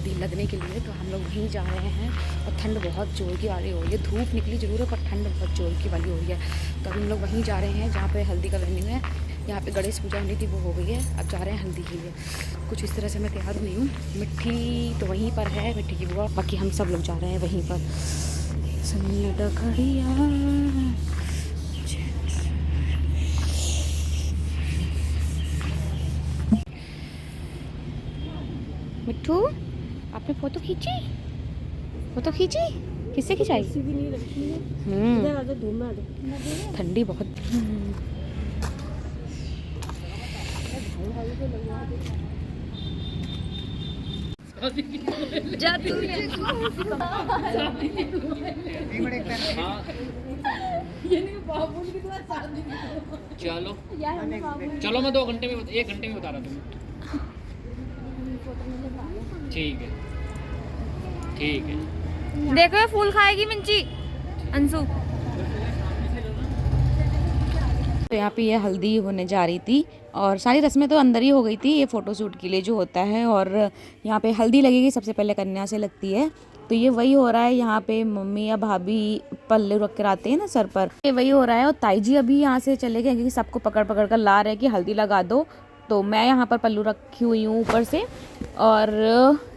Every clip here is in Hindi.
हल्दी लगने के लिए, तो हम लोग वहीं जा रहे हैं। और ठंड बहुत जोर की वाली हो रही है, धूप निकली जरूर है पर ठंड बहुत जोर की वाली हो रही है। तो अभी हम लोग वहीं जा रहे हैं जहाँ पे हल्दी का वेन्यू है। यहाँ पे गणेश पूजा होनी थी, वो हो गई है, अब जा रहे हैं हल्दी के लिए। कुछ इस तरह से मैं तैयार हुई हूँ। मिट्टी तो वहीं पर है, मिट्टी की बुआ, बाकी हम सब लोग जा रहे हैं वहीं पर। मिट्टू, आपने फोटो खींची? फोटो खींची? किससे खिंचाई? ठंडी बहुत। चलो चलो, मैं 2 घंटे में 1 घंटे में बता रहा तुम्हें। ठीक है ठीक है। देखो ये फूल खाएगी मिंची अंशु। तो यहाँ पे ये हल्दी होने जा रही थी और सारी रस्में तो अंदर ही हो गई थी, ये फ़ोटोशूट के लिए जो होता है। और यहाँ पे हल्दी लगेगी, सबसे पहले कन्या से लगती है। तो ये वही हो रहा है, यहाँ पे मम्मी या भाभी पल्ले रख कर आते हैं ना सर पर, ये वही हो रहा है। और ताई जी अभी यहाँ से चले गए क्योंकि सबको पकड़ पकड़ कर ला रहे हैं कि हल्दी लगा दो। तो मैं यहाँ पर पल्लू रखी हुई हूँ ऊपर से, और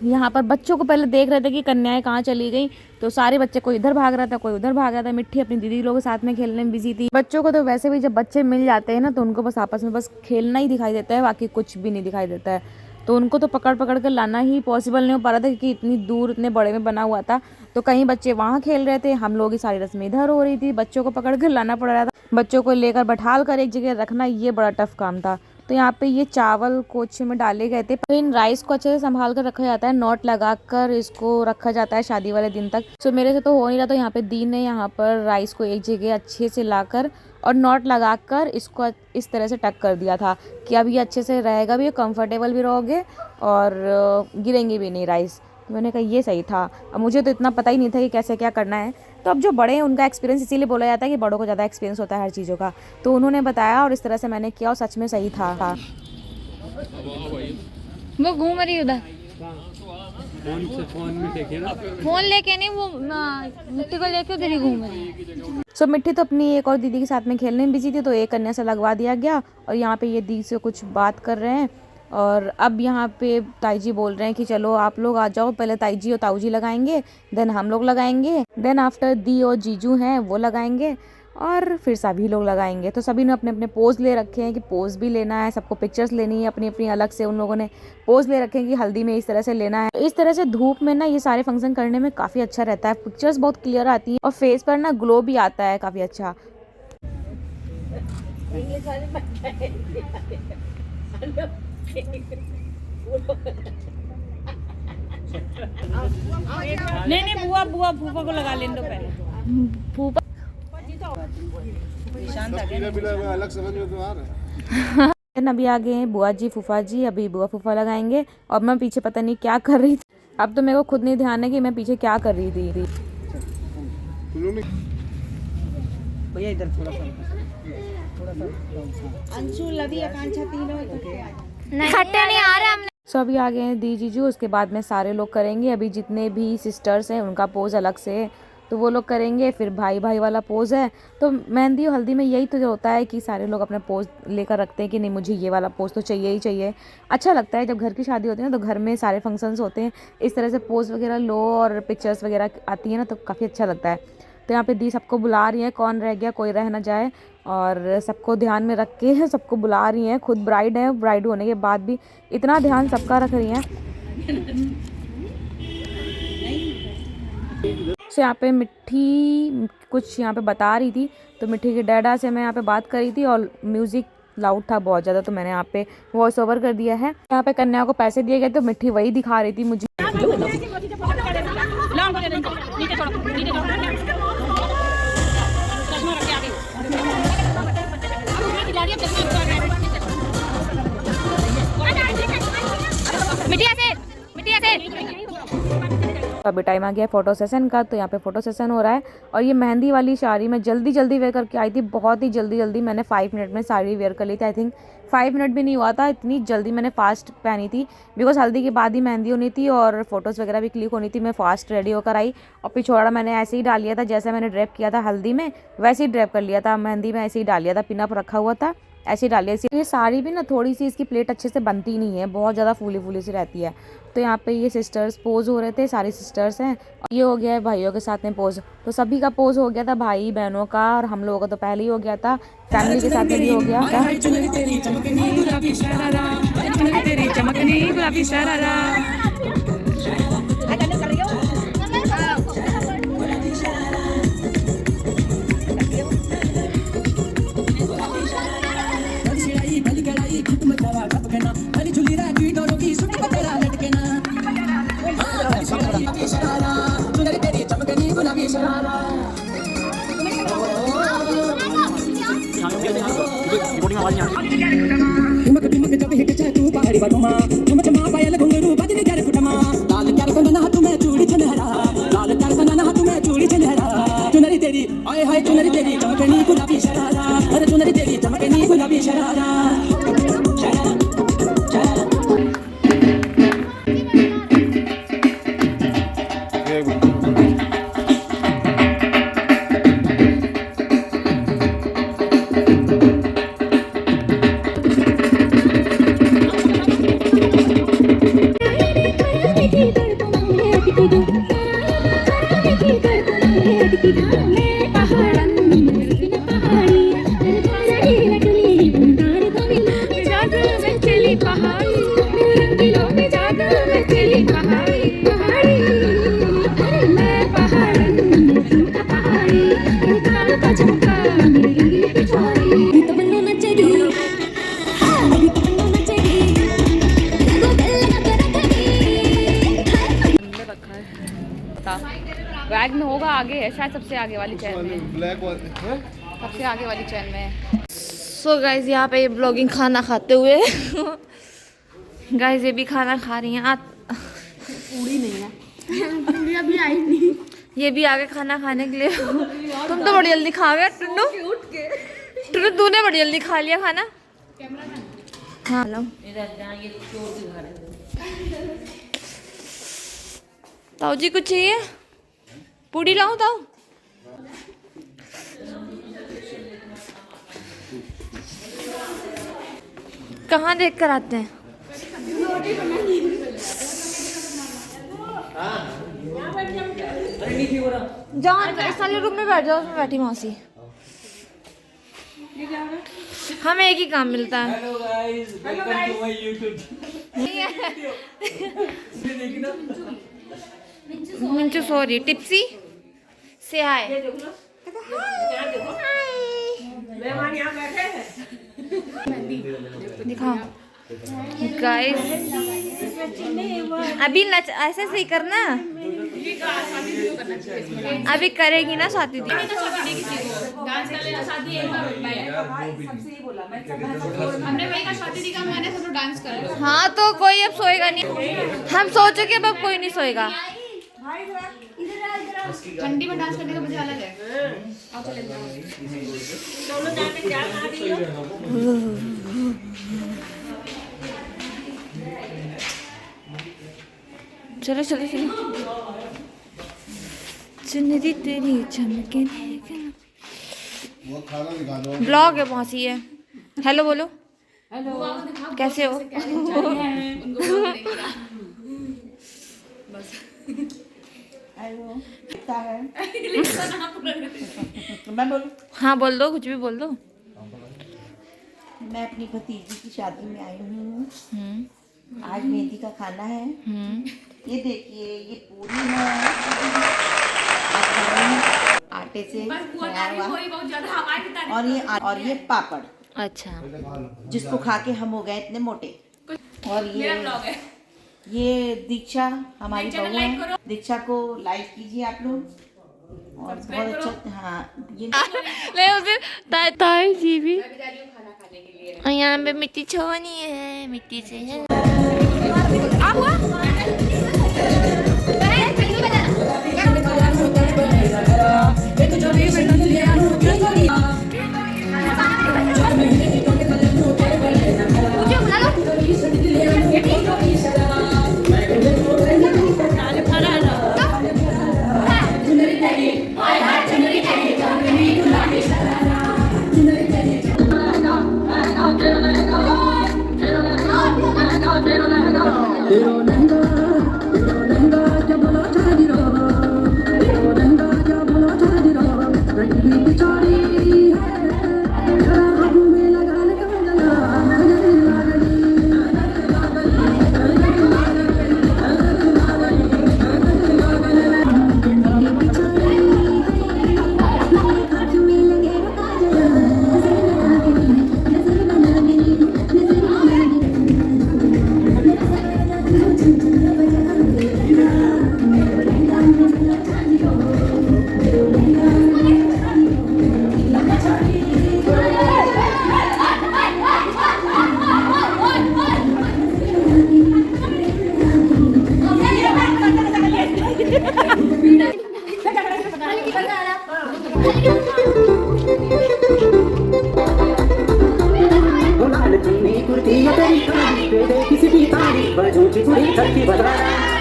यहाँ पर बच्चों को पहले देख रहे थे कि कन्याएं कहाँ चली गई। तो सारे बच्चे, कोई इधर भाग रहा था, कोई उधर भाग रहा था। मिट्टी अपनी दीदी लोगों के साथ में खेलने में बिजी थी। बच्चों को तो वैसे भी जब बच्चे मिल जाते हैं ना, तो उनको बस आपस में बस खेलना ही दिखाई देता है, बाकी कुछ भी नहीं दिखाई देता है। तो उनको तो पकड़ पकड़ कर लाना ही पॉसिबल नहीं हो पा रहा था क्योंकि इतनी दूर इतने बड़े में बना हुआ था। तो कहीं बच्चे वहाँ खेल रहे थे, हम लोग की सारी रस्में इधर हो रही थी, बच्चों को पकड़ कर लाना पड़ रहा था। बच्चों को लेकर बैठाल कर एक जगह रखना, ये बड़ा टफ काम था। तो यहाँ पे ये चावल कोचे में डाले गए थे। तो इन राइस को अच्छे से संभाल कर रखा जाता है, नॉट लगाकर इसको रखा जाता है शादी वाले दिन तक। सो मेरे से तो हो नहीं रहा, तो यहाँ पे दी ने यहाँ पर राइस को एक जगह अच्छे से लाकर और नॉट लगाकर इसको इस तरह से टक कर दिया था कि अब ये अच्छे से रहेगा भी, कंफर्टेबल भी रहोगे और गिरेंगे भी नहीं राइस। तो मैंने कहा ये सही था। अब मुझे तो इतना पता ही नहीं था कि कैसे क्या करना है। तो अब जो बड़े हैं उनका एक्सपीरियंस, इसीलिए बोला जाता है कि बड़ों को ज़्यादा एक्सपीरियंस होता है हर चीज़ों का। तो उन्होंने बताया और इस तरह से मैंने किया और सच में सही था। वो घूम रही उधर, फोन लेके नहीं, वो मिट्टी को लेके उधर ही घूम रही। सो मिट्टी तो अपनी एक और दीदी के साथ में खेलने में बिजी थी, तो एक कन्या से लगवा दिया गया। और यहाँ पे ये दी से कुछ बात कर रहे हैं। और अब यहाँ पे ताई जी बोल रहे हैं कि चलो आप लोग आ जाओ, पहले ताई जी और ताऊ जी लगाएंगे, देन हम लोग लगाएंगे, देन आफ्टर दी और जीजू हैं वो लगाएंगे, और फिर सभी लोग लगाएंगे। तो सभी ने अपने अपने पोज ले रखे हैं कि पोज भी लेना है, सबको पिक्चर्स लेनी है अपनी अपनी अलग से। उन लोगों ने पोज ले रखे हैं कि हल्दी में इस तरह से लेना है। इस तरह से धूप में ना ये सारे फंक्शन करने में काफ़ी अच्छा रहता है, पिक्चर्स बहुत क्लियर आती हैं और फेस पर ना ग्लो भी आता है काफ़ी अच्छा। नहीं बुआ बुआ फूफा को लगा लेने दो पहले। फूफा अलग समझ में तो आ रहा है। अभी आ गए हैं बुआ जी फूफा जी, अभी बुआ फूफा लगाएंगे। और मैं पीछे पता नहीं क्या कर रही थी, अब तो मेरे को खुद नहीं ध्यान है कि मैं पीछे क्या कर रही थी। भैया इधर थोड़ा सा अंशु लवी आकांक्षा तीनों खट्टे नहीं आ रहे हमने। सो अभी आ गए हैं दी जीजू, उसके बाद में सारे लोग करेंगे। अभी जितने भी सिस्टर्स हैं उनका पोज अलग से है, तो वो लोग करेंगे। फिर भाई भाई वाला पोज है। तो मेहंदी और हल्दी में यही तो जो होता है कि सारे लोग अपना पोज लेकर रखते हैं कि नहीं मुझे ये वाला पोज तो चाहिए ही चाहिए। अच्छा लगता है जब घर की शादी होती है ना, तो घर में सारे फंक्शंस होते हैं, इस तरह से पोज वगैरह लो और पिक्चर्स वगैरह आती है ना, तो काफ़ी अच्छा लगता है। तो यहाँ पे दी सबको बुला रही हैं, कौन रह गया कोई रह ना जाए, और सबको ध्यान में रख के सबको बुला रही हैं। खुद ब्राइड है, ब्राइड होने के बाद भी इतना ध्यान सबका रख रही हैं। तो यहाँ पे मिट्टी कुछ यहाँ पे बता रही थी, तो मिट्टी के डैडा से मैं यहाँ पे बात करी थी और म्यूज़िक लाउड था बहुत ज़्यादा, तो मैंने यहाँ पे वॉइस ओवर कर दिया है। यहाँ पे कन्या को पैसे दिए गए, तो मिट्टी वही दिखा रही थी मुझे। मिट्टी ऐसे तो अभी टाइम आ गया है फ़ोटो सेशन का, तो यहाँ पे फ़ोटो सेशन हो रहा है। और ये मेहंदी वाली साड़ी मैं जल्दी जल्दी वेयर करके आई थी, बहुत ही जल्दी मैंने 5 मिनट में साड़ी वेयर कर ली थी। आई थिंक 5 मिनट भी नहीं हुआ था, इतनी जल्दी मैंने फास्ट पहनी थी, बिकॉज हल्दी के बाद ही मेहंदी होनी थी और फोटोज़ वगैरह भी क्लिक होनी थी। मैं फास्ट रेडी होकर आई और पिछोड़ा मैंने ऐसे ही डाल लिया था, जैसे मैंने ड्रैप किया था हल्दी में वैसे ही ड्रैप कर लिया था, मेहंदी में ऐसे ही डाल लिया था, पिन अप रखा हुआ था, ऐसे ही डालिए। ये साड़ी भी ना थोड़ी सी इसकी प्लेट अच्छे से बनती नहीं है, बहुत ज़्यादा फूली फूली सी रहती है। तो यहाँ पे ये सिस्टर्स पोज हो रहे थे, सारी सिस्टर्स हैं। और ये हो गया है भाइयों के साथ में पोज, तो सभी का पोज हो गया था, भाई बहनों का, और हम लोगों का तो पहले ही हो गया था, फैमिली के साथ में भी हो गया था। बैग में होगा, आगे है शायद, सबसे आगे वाली चैन में, ब्लैक सबसे आगे वाली चैन में। सो गाइज यहाँ पे ब्लॉगिंग खाना खाते हुए गाइज ये भी खाना खा रही हैं, पूरी नहीं है अभी आई नहीं, ये भी आगे खाना खाने के लिए। तुम तो बड़ी जल्दी खा गए टुन्नू, टुन्नू तूने बड़ी जल्दी खा लिया खाना। हाँ लो ताऊ जी कुछ चाहिए, पूड़ी लाऊं ताऊ? कहाँ देख कर आते हैं? जाओ इस वाले रूम में बैठ जाओ, उसमें बैठी मौसी। हमें एक ही काम मिलता है। Hello guys, welcome to my YouTube. मिंचू सॉरी, टिप्सी से हाय। दिखाओ गाइस, अभी नच ऐसे सही करना, अभी करेगी ना स्वाति दी। हाँ तो कोई अब सोएगा नहीं, हम सोचे कि अब कोई नहीं सोएगा। ठंडी में डांस करने का मजा अलग है। चलो चलो चलो, चुनरी तेरी चमके। ब्लॉग है मौसी है। हेलो बोलो। हेलो कैसे हो? मैं बोलूं? हाँ बोल दो, कुछ भी बोल दो। मैं अपनी भतीजी की शादी में आई हूँ। आज मेहंदी का खाना है। ये देखिए, ये पूरी है आटे से तैयार हुआ, और ये पापड़। अच्छा, जिसको खा के हम हो गए इतने मोटे। और ये दीक्षा हमारी बहू है। दीक्षा को लाइक कीजिए आप लोग। और बहुत अच्छा। हाँ ये ताई जी भी यहाँ पे मिट्टी छोनी है, मिट्टी से है।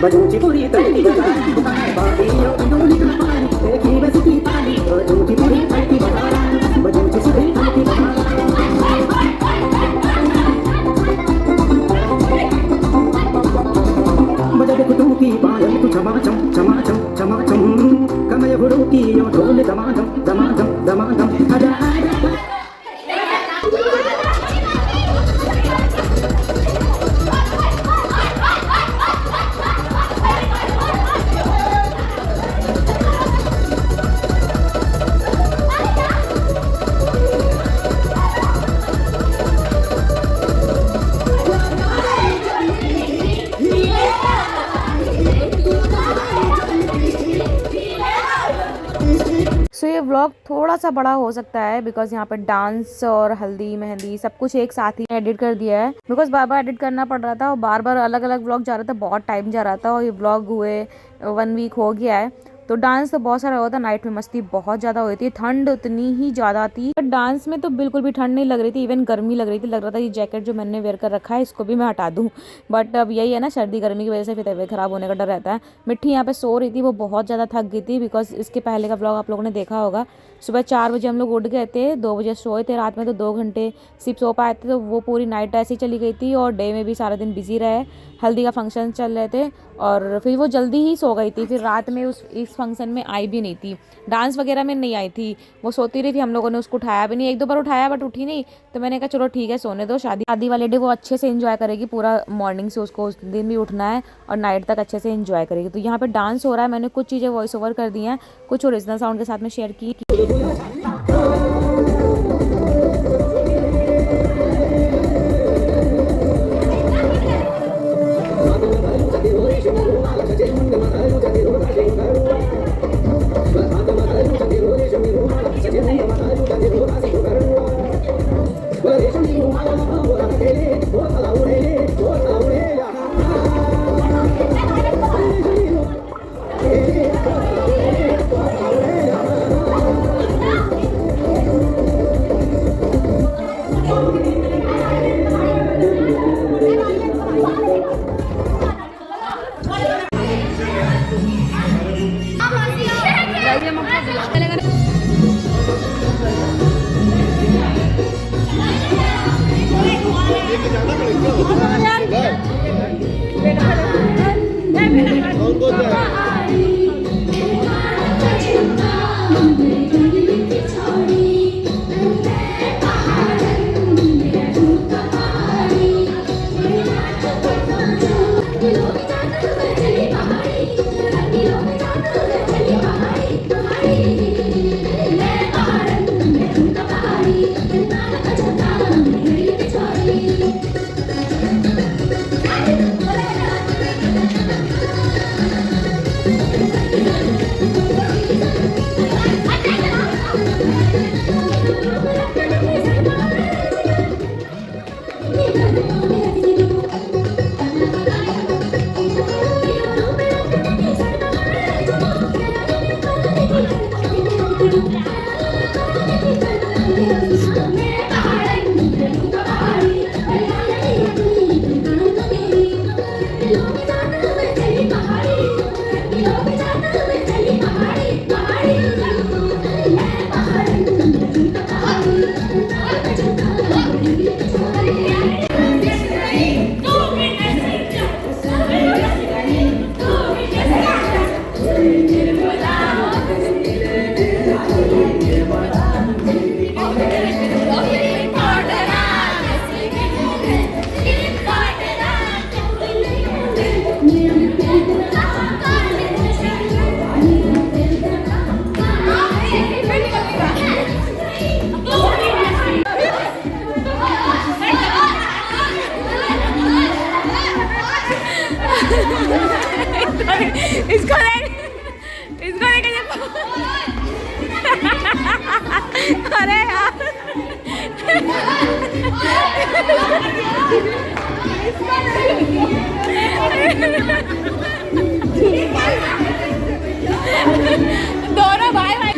बजूची पूरी तड़ती बजाई बाकी यो दूनी का पानी देखी बसती पानी बजूची पूरी तड़ती बजाई बजूची पूरी तड़ती बजाई बजब कुटुकी पायल तू चमाचम चमाचम चमाचम कमय बुड़ुकी यो ढोल दमादम दमादम दमादम आजा सो ये व्लॉग थोड़ा सा बड़ा हो सकता है बिकॉज यहाँ पे डांस और हल्दी मेहंदी सब कुछ एक साथ ही एडिट कर दिया है बिकॉज बार बार एडिट करना पड़ रहा था और बार बार अलग अलग व्लॉग जा रहा था, बहुत टाइम जा रहा था और ये व्लॉग हुए 1 वीक हो गया है। तो डांस तो बहुत सारा हुआ था, नाइट में मस्ती बहुत ज़्यादा हुई थी, ठंड उतनी ही ज़्यादा थी। बट डांस में तो बिल्कुल भी ठंड नहीं लग रही थी, इवन गर्मी लग रही थी। लग रहा था ये जैकेट जो मैंने वेयर कर रखा है इसको भी मैं हटा दूँ, बट अब यही है ना, सर्दी गर्मी की वजह से फिर तबीयत ख़राब होने का डर रहता है। मिट्टी यहाँ पे सो रही थी, वो बहुत ज़्यादा थक गई थी बिकॉज इसके पहले का व्लॉग आप लोगों ने देखा होगा। सुबह 4 बजे हम लोग उठ गए थे, 2 बजे सोए थे, रात में तो 2 घंटे सिर्फ सो पाए थे। तो वो पूरी नाइट ऐसे ही चली गई थी और डे में भी सारा दिन बिजी रहे, हल्दी का फंक्शन चल रहे थे और फिर वो जल्दी ही सो गई थी। फिर रात में इस फंक्शन में आई भी नहीं थी, डांस वगैरह में नहीं आई थी, वो सोती रही थी। हम लोगों ने उसको उठाया भी नहीं, 1-2 बार उठाया बट उठी नहीं। तो मैंने कहा चलो ठीक है सोने दो, शादी वाले डे वो अच्छे से एंजॉय करेगी, पूरा मॉर्निंग से उसको उस दिन भी उठना है और नाइट तक अच्छे से एंजॉय करेगी। तो यहाँ पे डांस हो रहा है, मैंने कुछ चीज़ें वॉइस ओवर कर दी हैं, कुछ ओरिजिनल साउंड के साथ में शेयर की। इसको लेके अरे यार दोनों भाई भाई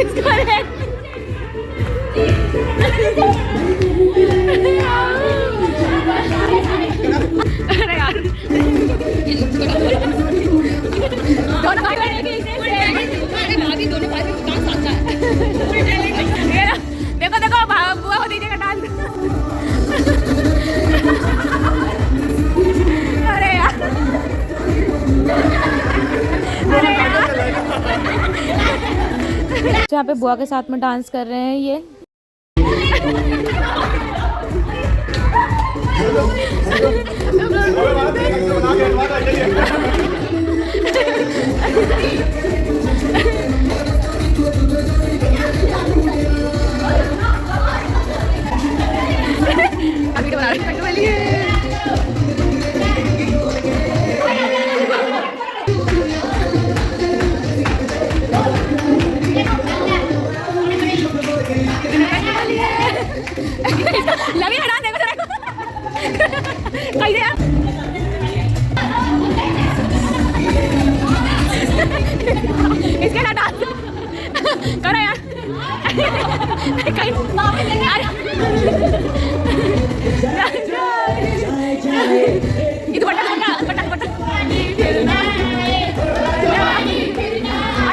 इसको यहाँ पे बुआ के साथ में डांस कर रहे हैं ये। लवी हटा दे कहीं यार इसके साथ डांस करो यार कहीं ये दुपट्टा दुपट्टा दुपट्टा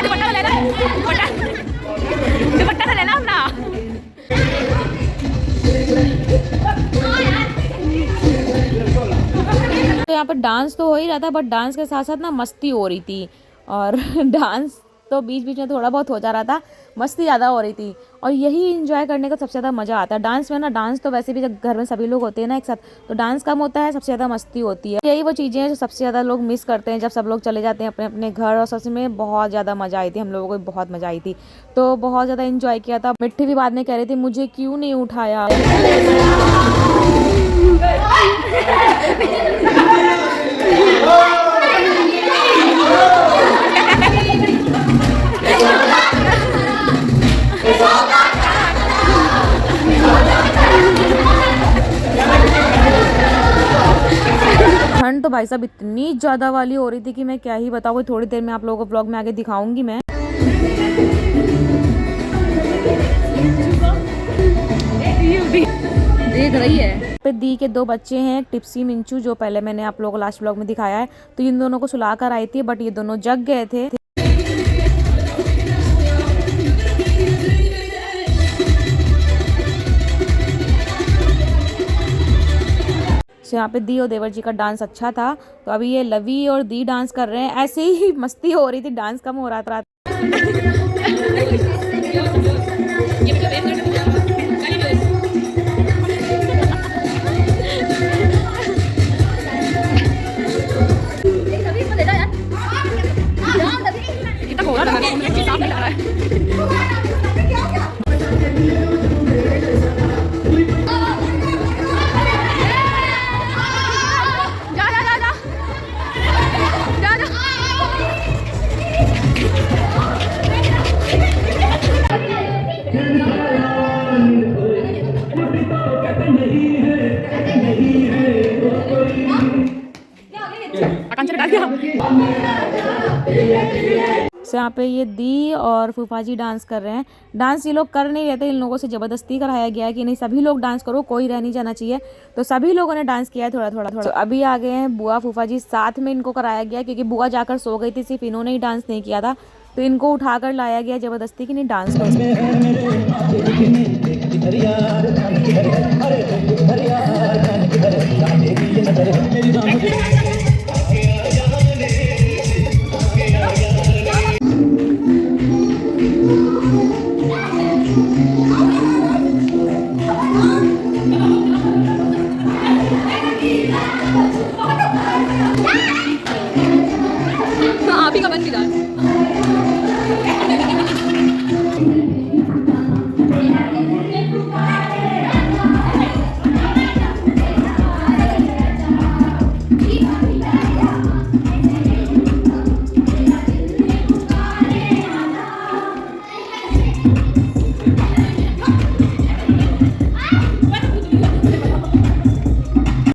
दुपट्टा लेना दुपट्टा तो लेना अपना। तो यहाँ पर डांस तो हो ही रहा था, बट डांस के साथ साथ ना मस्ती हो रही थी। और डांस तो बीच बीच में थोड़ा बहुत हो जा रहा था, मस्ती ज़्यादा हो रही थी। और यही इंजॉय करने का सबसे ज़्यादा मज़ा आता है डांस में ना। डांस तो वैसे भी जब घर में सभी लोग होते हैं ना एक साथ, तो डांस कम होता है, सबसे ज़्यादा मस्ती होती है। यही वो चीज़ें हैं जो सबसे ज़्यादा लोग मिस करते हैं जब सब लोग चले जाते हैं अपने अपने घर। और सबसे में बहुत ज़्यादा मज़ा आई थी, हम लोगों को बहुत मज़ा आई थी, तो बहुत ज़्यादा इंजॉय किया था। मिट्टी भी बाद में कह रही थी मुझे क्यों नहीं उठाया। ठंड तो भाई साहब इतनी ज़्यादा वाली हो रही थी कि मैं क्या ही बताऊँ। थोड़ी देर में आप लोगों को ब्लॉग में आगे दिखाऊंगी मैं। देख रही है पे दी के 2 बच्चे हैं, टिप्सी मिंचू, जो पहले मैंने आप लोगों को लास्ट ब्लॉग में दिखाया है। तो इन दोनों को सुला कर आई थी, बट ये दोनों जग गए थे। यहाँ पे दी और देवर जी का डांस अच्छा था। तो अभी ये लवी और दी डांस कर रहे हैं। ऐसे ही मस्ती हो रही थी, डांस कम हो रहा था। तो यहाँ पे ये दी और फूफा जी डांस कर रहे हैं। डांस ये लोग कर नहीं रहते, इन लोगों से ज़बरदस्ती कराया गया है कि नहीं सभी लोग डांस करो, कोई रह नहीं जाना चाहिए। तो सभी लोगों ने डांस किया है थोड़ा थोड़ा थोड़ा। तो अभी आ गए हैं बुआ फूफा जी, साथ में इनको कराया गया क्योंकि बुआ जाकर सो गई थी, सिर्फ इन्होंने ही डांस नहीं किया था। तो इनको उठाकर लाया गया ज़बरदस्ती कि नहीं डांस करो।